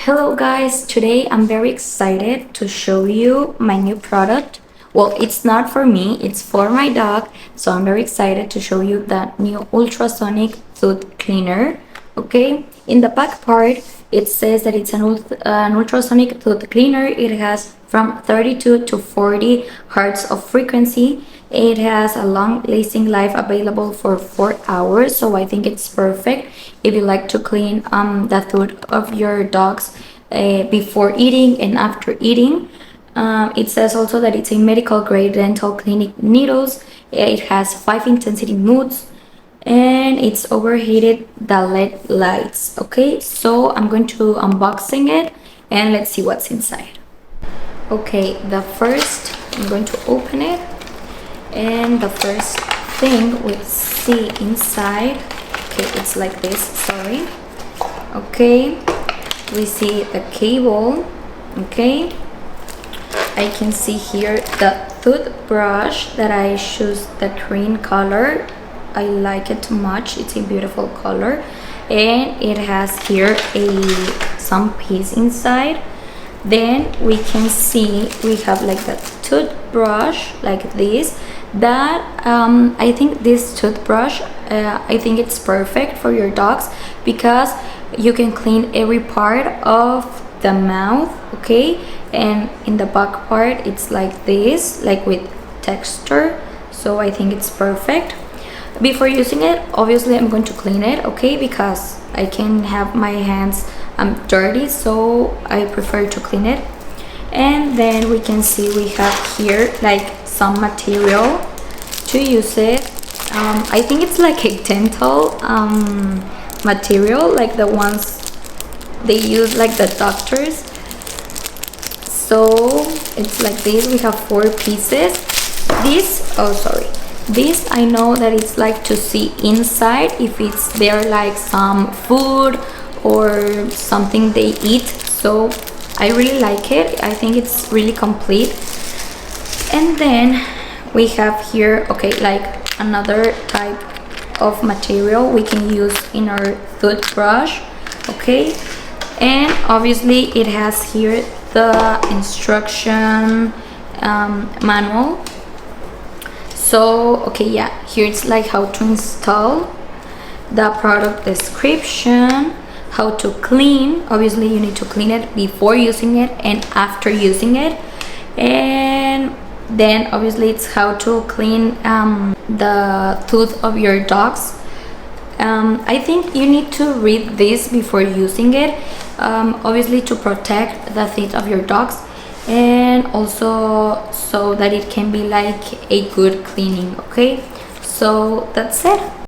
Hello guys, today I'm very excited to show you my new product. Well, it's not for me, it's for my dog. So I'm very excited to show you that new ultrasonic tooth cleaner. Okay, in the back part, it says that it's an ultrasonic tooth cleaner. It has from 32 to 40 hertz of frequency. It has a long lasting life, available for 4 hours, so I think it's perfect if you like to clean the tooth of your dogs before eating and after eating. It says also that it's a medical grade dental clinic needles. It has 5 intensity modes and it's overheated the LED lights. Okay, so I'm going to unboxing it and let's see what's inside. Okay, I'm going to open it, and the first thing we see inside, okay, it's like this, sorry. Okay, we see the cable. Okay, I can see here the toothbrush that I choose the green color. I like it too much, it's a beautiful color, and it has here some piece inside. Then we can see we have like the toothbrush like this, that I think this toothbrush, I think it's perfect for your dogs because you can clean every part of the mouth. Okay, and in the back part it's like this, like with texture, so I think it's perfect. Before using it, obviously I'm going to clean it, okay, because I can have my hands dirty, so I prefer to clean it. And then we can see we have here like some material to use it. I think it's like a dental material, like the ones they use like the doctors. So it's like this. We have 4 pieces. This I know that it's like to see inside if it's there like some food or something they eat, so I really like it. I think it's really complete. And then we have here, okay, like another type of material we can use in our toothbrush. Okay, and obviously it has here the instruction manual. So okay, yeah, here it's like how to install, the product description, how to clean. Obviously you need to clean it before using it and after using it, and then obviously it's how to clean the tooth of your dogs. I think you need to read this before using it, obviously to protect the teeth of your dogs, and also so that it can be like a good cleaning. Okay, so that's it.